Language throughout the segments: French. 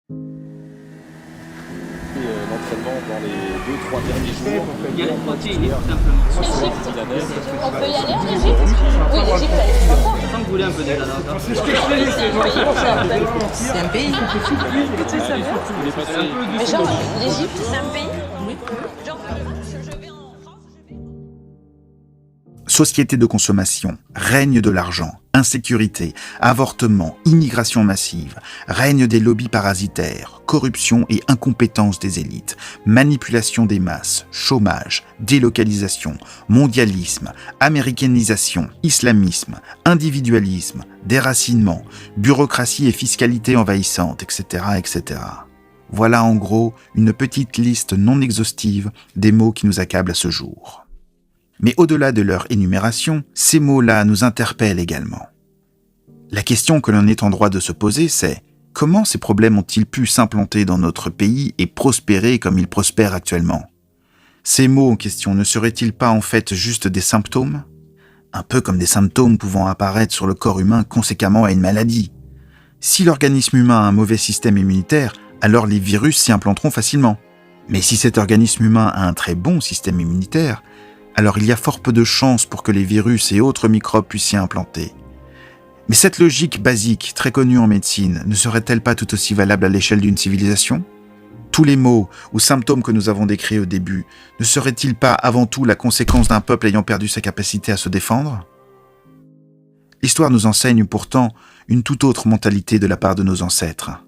L'entraînement dans les 2-3 derniers jours. Il y a les protéines, simplement. On peut y aller en Égypte? Oui, l'Égypte, allez, pourquoi? Sans que vous voulez un peu d'aide là. C'est un pays. Mais genre, l'Égypte, c'est un pays? Oui. Genre, je vais en France, Société de consommation, règne de l'argent, insécurité, avortement, immigration massive, règne des lobbies parasitaires, corruption et incompétence des élites, manipulation des masses, chômage, délocalisation, mondialisme, américanisation, islamisme, individualisme, déracinement, bureaucratie et fiscalité envahissante, etc., etc. Voilà en gros une petite liste non exhaustive des mots qui nous accablent à ce jour. Mais au-delà de leur énumération, ces mots-là nous interpellent également. La question que l'on est en droit de se poser, c'est comment ces problèmes ont-ils pu s'implanter dans notre pays et prospérer comme ils prospèrent actuellement? Ces mots en question ne seraient-ils pas en fait juste des symptômes? Un peu comme des symptômes pouvant apparaître sur le corps humain conséquemment à une maladie. Si l'organisme humain a un mauvais système immunitaire, alors les virus s'y implanteront facilement. Mais si cet organisme humain a un très bon système immunitaire, alors il y a fort peu de chances pour que les virus et autres microbes puissent s'y implanter. Mais cette logique basique, très connue en médecine, ne serait-elle pas tout aussi valable à l'échelle d'une civilisation? Tous les maux ou symptômes que nous avons décrits au début, ne seraient-ils pas avant tout la conséquence d'un peuple ayant perdu sa capacité à se défendre? L'histoire nous enseigne pourtant une toute autre mentalité de la part de nos ancêtres.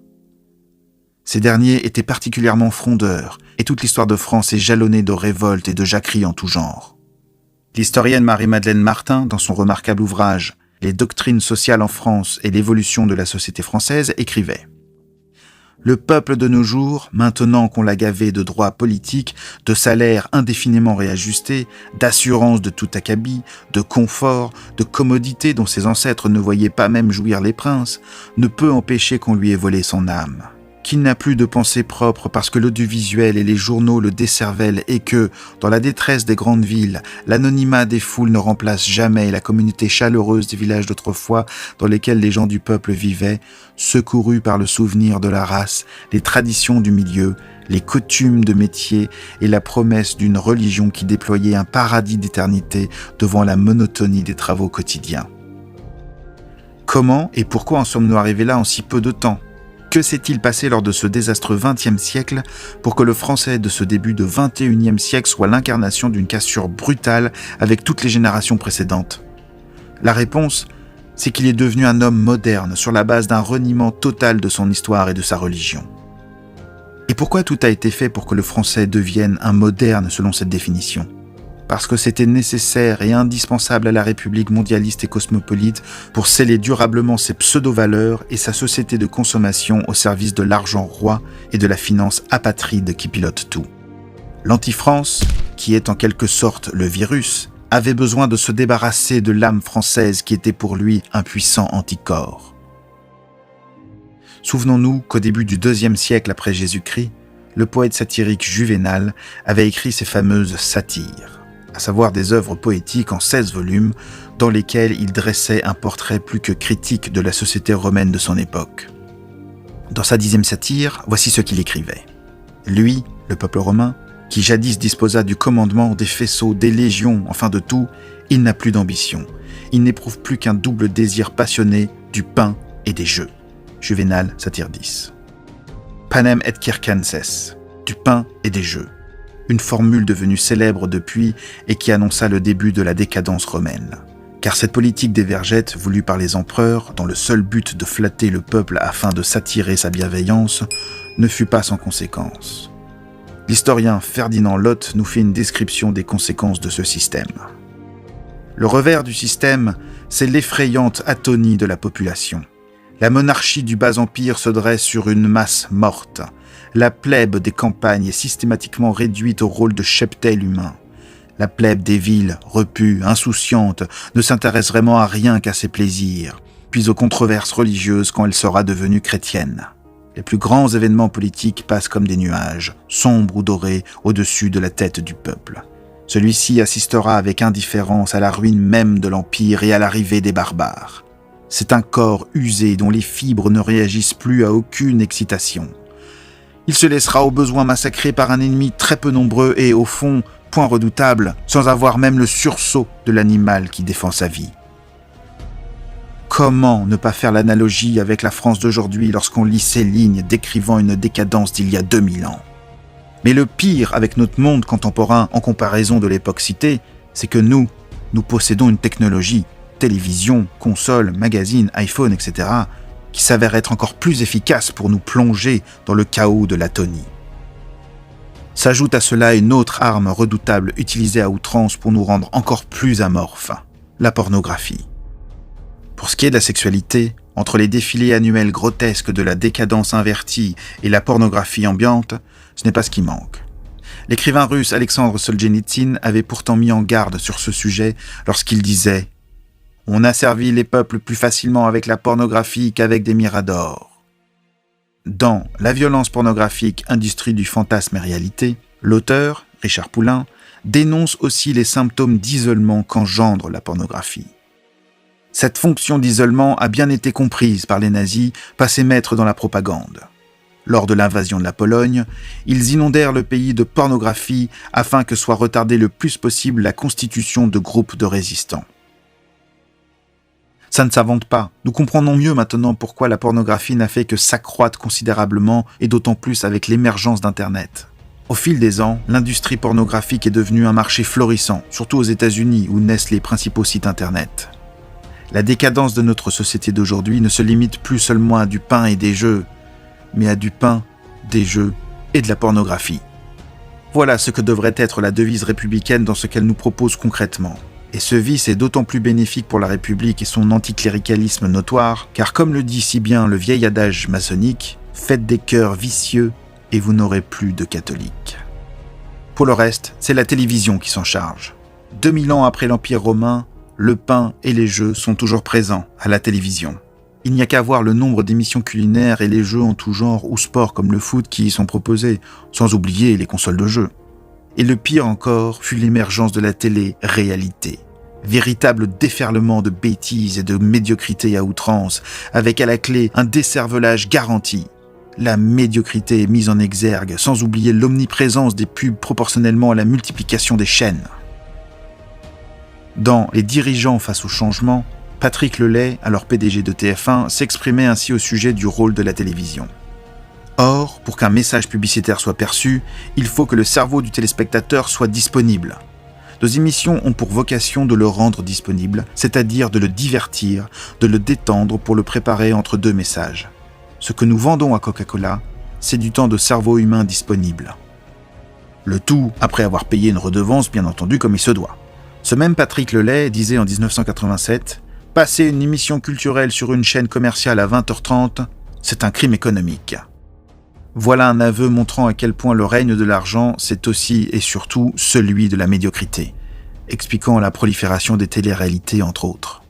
Ces derniers étaient particulièrement frondeurs, et toute l'histoire de France est jalonnée de révoltes et de jacqueries en tout genre. L'historienne Marie-Madeleine Martin, dans son remarquable ouvrage « Les doctrines sociales en France et l'évolution de la société française », écrivait « Le peuple de nos jours, maintenant qu'on l'a gavé de droits politiques, de salaires indéfiniment réajustés, d'assurances de tout acabit, de confort, de commodités dont ses ancêtres ne voyaient pas même jouir les princes, ne peut empêcher qu'on lui ait volé son âme. Qu'il n'a plus de pensée propre parce que l'audiovisuel et les journaux le desservellent et que, dans la détresse des grandes villes, l'anonymat des foules ne remplace jamais la communauté chaleureuse des villages d'autrefois dans lesquels les gens du peuple vivaient, secourus par le souvenir de la race, les traditions du milieu, les coutumes de métier et la promesse d'une religion qui déployait un paradis d'éternité devant la monotonie des travaux quotidiens. Comment et pourquoi en sommes-nous arrivés là en si peu de temps ? Que s'est-il passé lors de ce désastreux XXe siècle pour que le français de ce début de XXIe siècle soit l'incarnation d'une cassure brutale avec toutes les générations précédentes? La réponse, c'est qu'il est devenu un homme moderne sur la base d'un reniement total de son histoire et de sa religion. Et pourquoi tout a été fait pour que le français devienne un moderne selon cette définition? Parce que c'était nécessaire et indispensable à la République mondialiste et cosmopolite pour sceller durablement ses pseudo-valeurs et sa société de consommation au service de l'argent roi et de la finance apatride qui pilote tout. L'anti-France, qui est en quelque sorte le virus, avait besoin de se débarrasser de l'âme française qui était pour lui un puissant anticorps. Souvenons-nous qu'au début du IIe siècle après Jésus-Christ, le poète satirique Juvénal avait écrit ses fameuses satires, à savoir des œuvres poétiques en 16 volumes dans lesquelles il dressait un portrait plus que critique de la société romaine de son époque. Dans sa 10e satire, voici ce qu'il écrivait. Lui, le peuple romain, qui jadis disposa du commandement, des faisceaux, des légions, enfin de tout, il n'a plus d'ambition. Il n'éprouve plus qu'un double désir passionné du pain et des jeux. Juvénal, satire 10. Panem et circenses, du pain et des jeux. Une formule devenue célèbre depuis et qui annonça le début de la décadence romaine. Car cette politique des vergettes voulue par les empereurs, dans le seul but de flatter le peuple afin de s'attirer sa bienveillance, ne fut pas sans conséquences. L'historien Ferdinand Lott nous fait une description des conséquences de ce système. Le revers du système, c'est l'effrayante atonie de la population. La monarchie du bas-empire se dresse sur une masse morte. La plèbe des campagnes est systématiquement réduite au rôle de cheptel humain. La plèbe des villes, repue, insouciante, ne s'intéresse vraiment à rien qu'à ses plaisirs, puis aux controverses religieuses quand elle sera devenue chrétienne. Les plus grands événements politiques passent comme des nuages, sombres ou dorés, au-dessus de la tête du peuple. Celui-ci assistera avec indifférence à la ruine même de l'Empire et à l'arrivée des barbares. C'est un corps usé dont les fibres ne réagissent plus à aucune excitation. Il se laissera au besoin massacrer par un ennemi très peu nombreux et, au fond, point redoutable, sans avoir même le sursaut de l'animal qui défend sa vie. Comment ne pas faire l'analogie avec la France d'aujourd'hui lorsqu'on lit ces lignes décrivant une décadence d'il y a 2000 ans ? Mais le pire avec notre monde contemporain en comparaison de l'époque citée, c'est que nous possédons une technologie, télévision, console, magazine, iPhone, etc., qui s'avère être encore plus efficace pour nous plonger dans le chaos de l'atonie. S'ajoute à cela une autre arme redoutable utilisée à outrance pour nous rendre encore plus amorphes, la pornographie. Pour ce qui est de la sexualité, entre les défilés annuels grotesques de la décadence invertie et la pornographie ambiante, ce n'est pas ce qui manque. L'écrivain russe Alexandre Solzhenitsyn avait pourtant mis en garde sur ce sujet lorsqu'il disait « On a servi les peuples plus facilement avec la pornographie qu'avec des miradors ». Dans « La violence pornographique, industrie du fantasme et réalité », l'auteur, Richard Poulain, dénonce aussi les symptômes d'isolement qu'engendre la pornographie. Cette fonction d'isolement a bien été comprise par les nazis, passés maîtres dans la propagande. Lors de l'invasion de la Pologne, ils inondèrent le pays de pornographie afin que soit retardée le plus possible la constitution de groupes de résistants. Ça ne s'invente pas. Nous comprenons mieux maintenant pourquoi la pornographie n'a fait que s'accroître considérablement et d'autant plus avec l'émergence d'Internet. Au fil des ans, l'industrie pornographique est devenue un marché florissant, surtout aux États-Unis où naissent les principaux sites Internet. La décadence de notre société d'aujourd'hui ne se limite plus seulement à du pain et des jeux, mais à du pain, des jeux et de la pornographie. Voilà ce que devrait être la devise républicaine dans ce qu'elle nous propose concrètement. Et ce vice est d'autant plus bénéfique pour la République et son anticléricalisme notoire, car comme le dit si bien le vieil adage maçonnique, « Faites des cœurs vicieux et vous n'aurez plus de catholiques ». Pour le reste, c'est la télévision qui s'en charge. 2000 ans après l'Empire romain, le pain et les jeux sont toujours présents à la télévision. Il n'y a qu'à voir le nombre d'émissions culinaires et les jeux en tout genre ou sports comme le foot qui y sont proposés, sans oublier les consoles de jeux. Et le pire encore fut l'émergence de la télé-réalité. Véritable déferlement de bêtises et de médiocrité à outrance, avec à la clé un décervelage garanti. La médiocrité est mise en exergue, sans oublier l'omniprésence des pubs proportionnellement à la multiplication des chaînes. Dans Les dirigeants face au changement, Patrick Lelay, alors PDG de TF1, s'exprimait ainsi au sujet du rôle de la télévision. Or, pour qu'un message publicitaire soit perçu, il faut que le cerveau du téléspectateur soit disponible. Nos émissions ont pour vocation de le rendre disponible, c'est-à-dire de le divertir, de le détendre pour le préparer entre deux messages. Ce que nous vendons à Coca-Cola, c'est du temps de cerveau humain disponible. Le tout après avoir payé une redevance, bien entendu, comme il se doit. Ce même Patrick Lelay disait en 1987 « Passer une émission culturelle sur une chaîne commerciale à 20h30, c'est un crime économique. » Voilà un aveu montrant à quel point le règne de l'argent, c'est aussi et surtout celui de la médiocrité, expliquant la prolifération des téléréalités entre autres.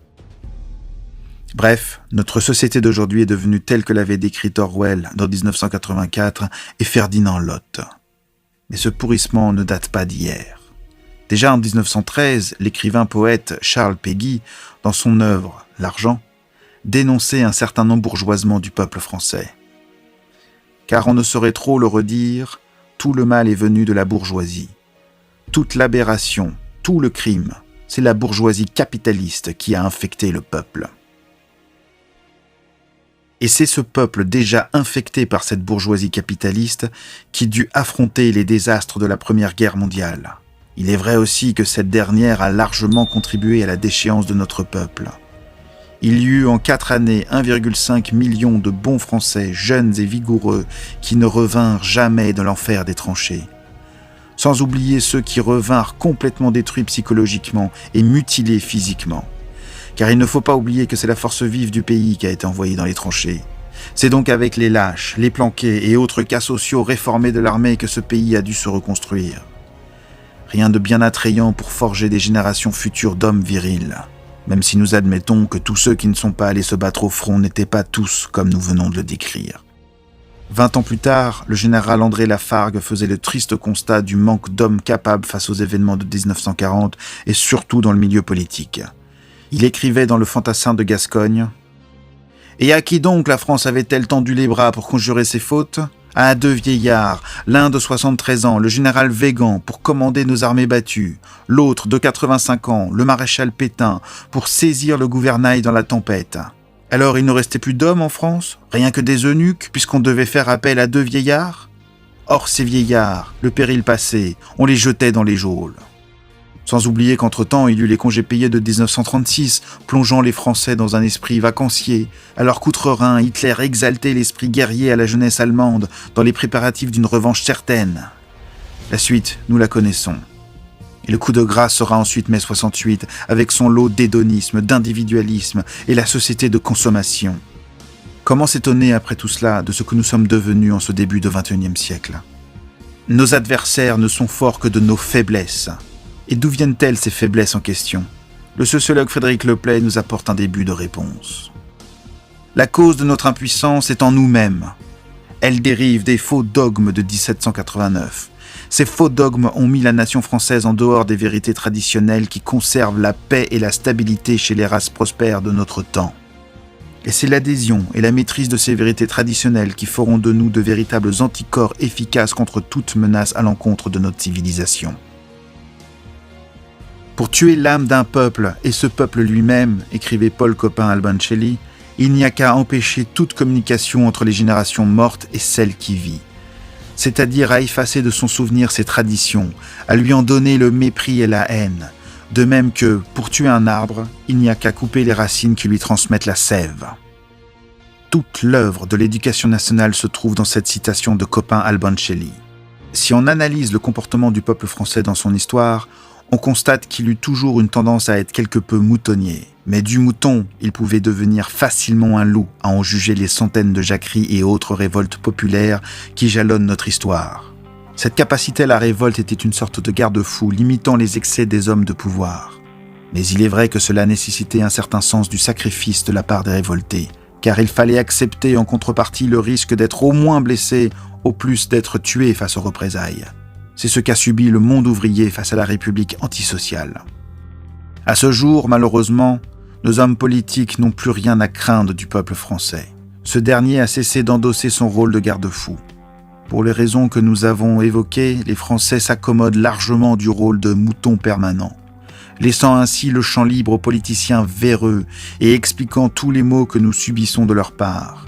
Bref, notre société d'aujourd'hui est devenue telle que l'avait décrite Orwell dans 1984 et Ferdinand Lott. Mais ce pourrissement ne date pas d'hier. Déjà en 1913, l'écrivain-poète Charles Péguy, dans son œuvre « L'argent », dénonçait un certain embourgeoisement du peuple français. Car on ne saurait trop le redire, tout le mal est venu de la bourgeoisie. Toute l'aberration, tout le crime, c'est la bourgeoisie capitaliste qui a infecté le peuple. Et c'est ce peuple déjà infecté par cette bourgeoisie capitaliste qui dut affronter les désastres de la Première Guerre mondiale. Il est vrai aussi que cette dernière a largement contribué à la déchéance de notre peuple. Il y eut en 4 années 1,5 million de bons Français, jeunes et vigoureux, qui ne revinrent jamais de l'enfer des tranchées. Sans oublier ceux qui revinrent complètement détruits psychologiquement et mutilés physiquement. Car il ne faut pas oublier que c'est la force vive du pays qui a été envoyée dans les tranchées. C'est donc avec les lâches, les planqués et autres cas sociaux réformés de l'armée que ce pays a dû se reconstruire. Rien de bien attrayant pour forger des générations futures d'hommes virils. Même si nous admettons que tous ceux qui ne sont pas allés se battre au front n'étaient pas tous comme nous venons de le décrire. 20 ans plus tard, le général André Lafargue faisait le triste constat du manque d'hommes capables face aux événements de 1940 et surtout dans le milieu politique. Il écrivait dans le Fantassin de Gascogne « Et à qui donc la France avait-elle tendu les bras pour conjurer ses fautes ? À deux vieillards, l'un de 73 ans, le général Weygand, pour commander nos armées battues, l'autre de 85 ans, le maréchal Pétain, pour saisir le gouvernail dans la tempête. Alors il ne restait plus d'hommes en France, rien que des eunuques, puisqu'on devait faire appel à deux vieillards. Or ces vieillards, le péril passé, on les jetait dans les geôles. Sans oublier qu'entre-temps, il y eut les congés payés de 1936, plongeant les Français dans un esprit vacancier, alors qu'outre-Rhin, Hitler exaltait l'esprit guerrier à la jeunesse allemande, dans les préparatifs d'une revanche certaine. La suite, nous la connaissons. Et le coup de grâce sera ensuite mai 68, avec son lot d'hédonisme, d'individualisme et la société de consommation. Comment s'étonner après tout cela de ce que nous sommes devenus en ce début de XXIe siècle ? Nos adversaires ne sont forts que de nos faiblesses. Et d'où viennent-elles ces faiblesses en question ? Le sociologue Frédéric Leplay nous apporte un début de réponse. La cause de notre impuissance est en nous-mêmes. Elle dérive des faux dogmes de 1789. Ces faux dogmes ont mis la nation française en dehors des vérités traditionnelles qui conservent la paix et la stabilité chez les races prospères de notre temps. Et c'est l'adhésion et la maîtrise de ces vérités traditionnelles qui feront de nous de véritables anticorps efficaces contre toute menace à l'encontre de notre civilisation. Pour tuer l'âme d'un peuple, et ce peuple lui-même, écrivait Paul Coppin-Albancelli, il n'y a qu'à empêcher toute communication entre les générations mortes et celle qui vit. C'est-à-dire à effacer de son souvenir ses traditions, à lui en donner le mépris et la haine. De même que, pour tuer un arbre, il n'y a qu'à couper les racines qui lui transmettent la sève. Toute l'œuvre de l'éducation nationale se trouve dans cette citation de Coppin-Albancelli. Si on analyse le comportement du peuple français dans son histoire, on constate qu'il eut toujours une tendance à être quelque peu moutonnier. Mais du mouton, il pouvait devenir facilement un loup, à en juger les centaines de jacqueries et autres révoltes populaires qui jalonnent notre histoire. Cette capacité à la révolte était une sorte de garde-fou limitant les excès des hommes de pouvoir. Mais il est vrai que cela nécessitait un certain sens du sacrifice de la part des révoltés, car il fallait accepter en contrepartie le risque d'être au moins blessé, au plus d'être tué face aux représailles. C'est ce qu'a subi le monde ouvrier face à la République antisociale. À ce jour, malheureusement, nos hommes politiques n'ont plus rien à craindre du peuple français. Ce dernier a cessé d'endosser son rôle de garde-fou. Pour les raisons que nous avons évoquées, les Français s'accommodent largement du rôle de mouton permanent, laissant ainsi le champ libre aux politiciens véreux et expliquant tous les maux que nous subissons de leur part.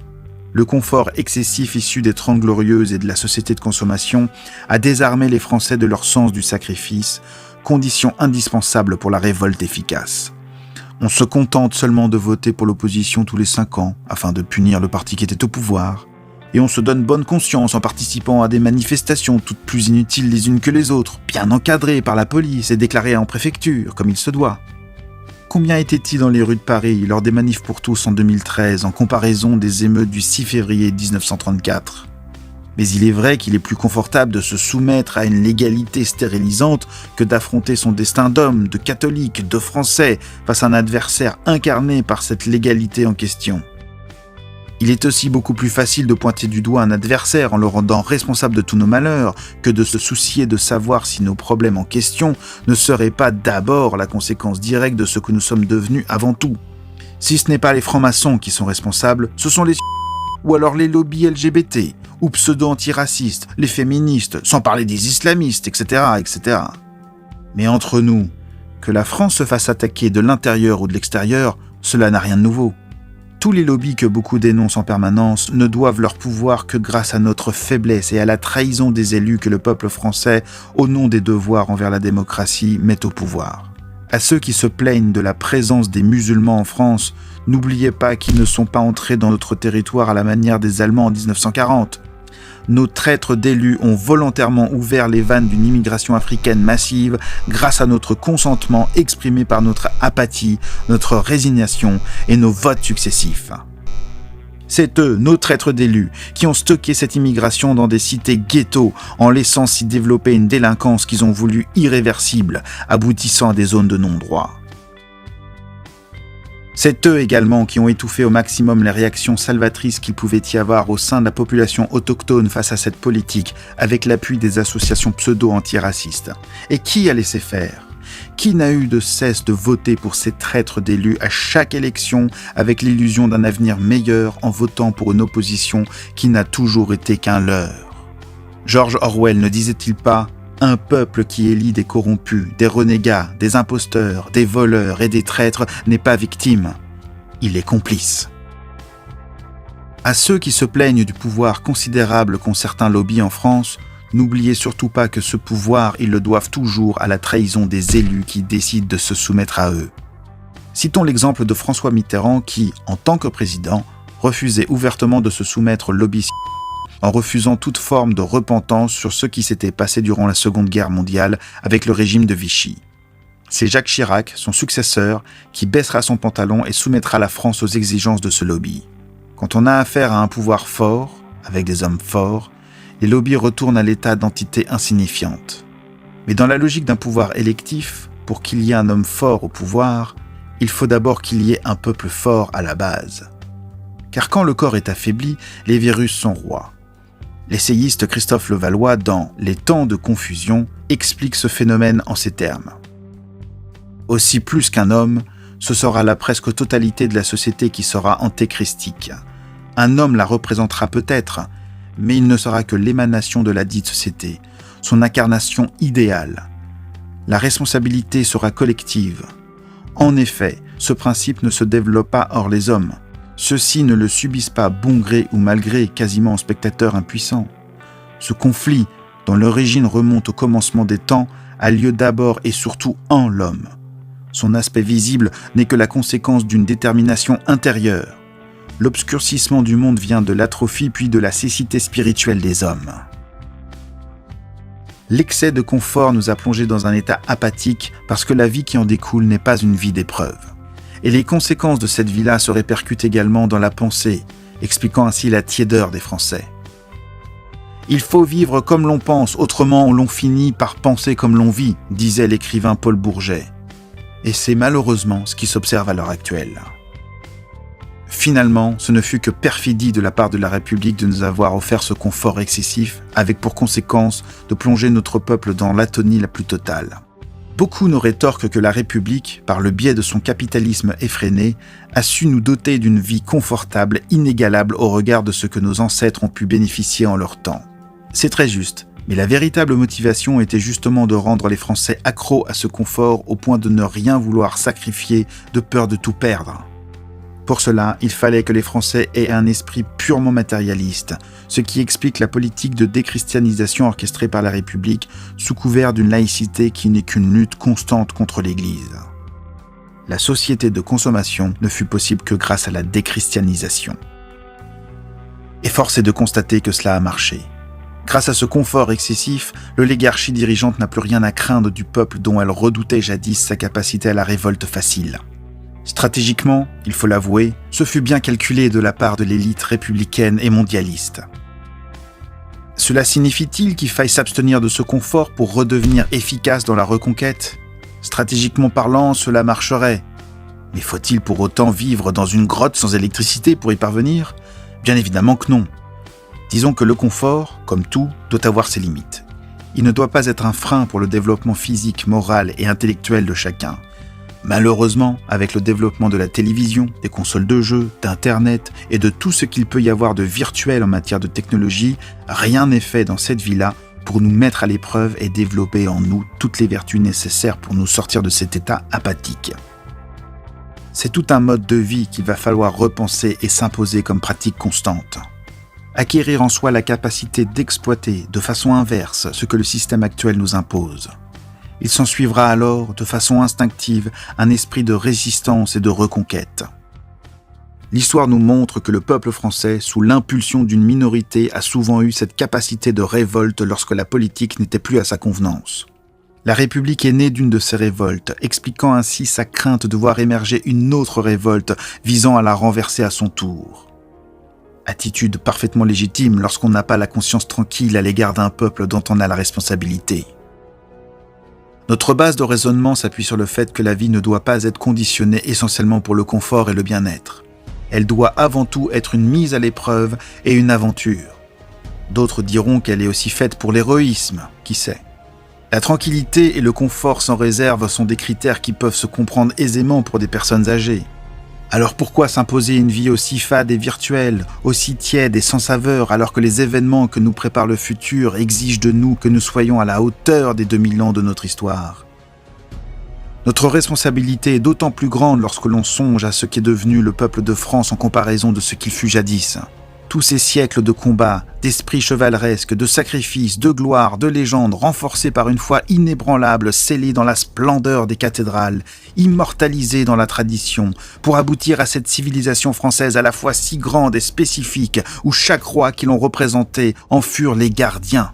Le confort excessif issu des Trente Glorieuses et de la société de consommation a désarmé les Français de leur sens du sacrifice, condition indispensable pour la révolte efficace. On se contente seulement de voter pour l'opposition tous les 5 ans, afin de punir le parti qui était au pouvoir, et on se donne bonne conscience en participant à des manifestations toutes plus inutiles les unes que les autres, bien encadrées par la police et déclarées en préfecture, comme il se doit. Combien étaient-ils dans les rues de Paris lors des manifs pour tous en 2013 en comparaison des émeutes du 6 février 1934 ? Mais il est vrai qu'il est plus confortable de se soumettre à une légalité stérilisante que d'affronter son destin d'homme, de catholique, de français face à un adversaire incarné par cette légalité en question. Il est aussi beaucoup plus facile de pointer du doigt un adversaire en le rendant responsable de tous nos malheurs que de se soucier de savoir si nos problèmes en question ne seraient pas d'abord la conséquence directe de ce que nous sommes devenus avant tout. Si ce n'est pas les francs-maçons qui sont responsables, ce sont les ou alors les lobbies LGBT, ou pseudo-antiracistes, les féministes, sans parler des islamistes, etc., etc. Mais entre nous, que la France se fasse attaquer de l'intérieur ou de l'extérieur, cela n'a rien de nouveau. Tous les lobbies que beaucoup dénoncent en permanence ne doivent leur pouvoir que grâce à notre faiblesse et à la trahison des élus que le peuple français, au nom des devoirs envers la démocratie, met au pouvoir. À ceux qui se plaignent de la présence des musulmans en France, n'oubliez pas qu'ils ne sont pas entrés dans notre territoire à la manière des Allemands en 1940. Nos traîtres d'élus ont volontairement ouvert les vannes d'une immigration africaine massive grâce à notre consentement exprimé par notre apathie, notre résignation et nos votes successifs. C'est eux, nos traîtres d'élus, qui ont stocké cette immigration dans des cités ghettos en laissant s'y développer une délinquance qu'ils ont voulu irréversible, aboutissant à des zones de non-droit. C'est eux également qui ont étouffé au maximum les réactions salvatrices qu'il pouvait y avoir au sein de la population autochtone face à cette politique, avec l'appui des associations pseudo-antiracistes. Et qui a laissé faire ? Qui n'a eu de cesse de voter pour ces traîtres d'élus à chaque élection avec l'illusion d'un avenir meilleur en votant pour une opposition qui n'a toujours été qu'un leurre? George Orwell ne disait-il pas « Un peuple qui élit des corrompus, des renégats, des imposteurs, des voleurs et des traîtres n'est pas victime, il est complice ». À ceux qui se plaignent du pouvoir considérable qu'ont certains lobbies en France, n'oubliez surtout pas que ce pouvoir, ils le doivent toujours à la trahison des élus qui décident de se soumettre à eux. Citons l'exemple de François Mitterrand qui, en tant que président, refusait ouvertement de se soumettre au lobby en refusant toute forme de repentance sur ce qui s'était passé durant la Seconde Guerre mondiale avec le régime de Vichy. C'est Jacques Chirac, son successeur, qui baissera son pantalon et soumettra la France aux exigences de ce lobby. Quand on a affaire à un pouvoir fort, avec des hommes forts, les lobbies retournent à l'état d'entité insignifiante. Mais dans la logique d'un pouvoir électif, pour qu'il y ait un homme fort au pouvoir, il faut d'abord qu'il y ait un peuple fort à la base. Car quand le corps est affaibli, les virus sont rois. L'essayiste Christophe Levallois, dans Les temps de confusion, explique ce phénomène en ces termes. Aussi plus qu'un homme, ce sera la presque totalité de la société qui sera antéchristique. Un homme la représentera peut-être, mais il ne sera que l'émanation de la dite société, son incarnation idéale. La responsabilité sera collective. En effet, ce principe ne se développe pas hors les hommes. Ceux-ci ne le subissent pas bon gré ou mal gré, quasiment en spectateurs impuissants. Ce conflit, dont l'origine remonte au commencement des temps, a lieu d'abord et surtout en l'homme. Son aspect visible n'est que la conséquence d'une détermination intérieure. L'obscurcissement du monde vient de l'atrophie puis de la cécité spirituelle des hommes. L'excès de confort nous a plongés dans un état apathique parce que la vie qui en découle n'est pas une vie d'épreuve. Et les conséquences de cette vie-là se répercutent également dans la pensée, expliquant ainsi la tiédeur des Français. Il faut vivre comme l'on pense, autrement l'on finit par penser comme l'on vit, disait l'écrivain Paul Bourget. Et c'est malheureusement ce qui s'observe à l'heure actuelle. Finalement, ce ne fut que perfidie de la part de la République de nous avoir offert ce confort excessif, avec pour conséquence de plonger notre peuple dans l'atonie la plus totale. Beaucoup nous rétorquent que la République, par le biais de son capitalisme effréné, a su nous doter d'une vie confortable, inégalable au regard de ce que nos ancêtres ont pu bénéficier en leur temps. C'est très juste, mais la véritable motivation était justement de rendre les Français accros à ce confort au point de ne rien vouloir sacrifier de peur de tout perdre. Pour cela, il fallait que les Français aient un esprit purement matérialiste, ce qui explique la politique de déchristianisation orchestrée par la République sous couvert d'une laïcité qui n'est qu'une lutte constante contre l'Église. La société de consommation ne fut possible que grâce à la déchristianisation. Et force est de constater que cela a marché. Grâce à ce confort excessif, l'oligarchie dirigeante n'a plus rien à craindre du peuple dont elle redoutait jadis sa capacité à la révolte facile. Stratégiquement, il faut l'avouer, ce fut bien calculé de la part de l'élite républicaine et mondialiste. Cela signifie-t-il qu'il faille s'abstenir de ce confort pour redevenir efficace dans la reconquête ? Stratégiquement parlant, cela marcherait. Mais faut-il pour autant vivre dans une grotte sans électricité pour y parvenir ? Bien évidemment que non. Disons que le confort, comme tout, doit avoir ses limites. Il ne doit pas être un frein pour le développement physique, moral et intellectuel de chacun. Malheureusement, avec le développement de la télévision, des consoles de jeux, d'Internet et de tout ce qu'il peut y avoir de virtuel en matière de technologie, rien n'est fait dans cette vie-là pour nous mettre à l'épreuve et développer en nous toutes les vertus nécessaires pour nous sortir de cet état apathique. C'est tout un mode de vie qu'il va falloir repenser et s'imposer comme pratique constante. Acquérir en soi la capacité d'exploiter de façon inverse ce que le système actuel nous impose. Il s'ensuivra alors, de façon instinctive, un esprit de résistance et de reconquête. L'histoire nous montre que le peuple français, sous l'impulsion d'une minorité, a souvent eu cette capacité de révolte lorsque la politique n'était plus à sa convenance. La République est née d'une de ces révoltes, expliquant ainsi sa crainte de voir émerger une autre révolte visant à la renverser à son tour. Attitude parfaitement légitime lorsqu'on n'a pas la conscience tranquille à l'égard d'un peuple dont on a la responsabilité. Notre base de raisonnement s'appuie sur le fait que la vie ne doit pas être conditionnée essentiellement pour le confort et le bien-être. Elle doit avant tout être une mise à l'épreuve et une aventure. D'autres diront qu'elle est aussi faite pour l'héroïsme, qui sait. La tranquillité et le confort sans réserve sont des critères qui peuvent se comprendre aisément pour des personnes âgées. Alors pourquoi s'imposer une vie aussi fade et virtuelle, aussi tiède et sans saveur, alors que les événements que nous prépare le futur exigent de nous que nous soyons à la hauteur des 2000 ans de notre histoire ? Notre responsabilité est d'autant plus grande lorsque l'on songe à ce qu'est devenu le peuple de France en comparaison de ce qu'il fut jadis. Tous ces siècles de combats, d'esprit chevaleresque, de sacrifices, de gloire, de légendes, renforcés par une foi inébranlable, scellée dans la splendeur des cathédrales, immortalisée dans la tradition, pour aboutir à cette civilisation française à la fois si grande et spécifique, où chaque roi qui l'ont représenté en furent les gardiens.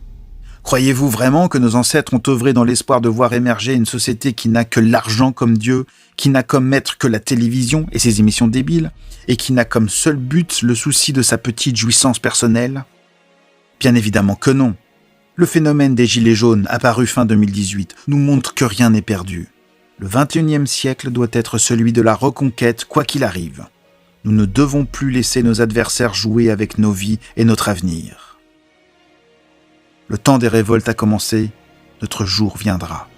Croyez-vous vraiment que nos ancêtres ont œuvré dans l'espoir de voir émerger une société qui n'a que l'argent comme Dieu, qui n'a comme maître que la télévision et ses émissions débiles, et qui n'a comme seul but le souci de sa petite jouissance personnelle ? Bien évidemment que non. Le phénomène des Gilets jaunes, apparu fin 2018, nous montre que rien n'est perdu. Le 21e siècle doit être celui de la reconquête, quoi qu'il arrive. Nous ne devons plus laisser nos adversaires jouer avec nos vies et notre avenir. Le temps des révoltes a commencé, notre jour viendra.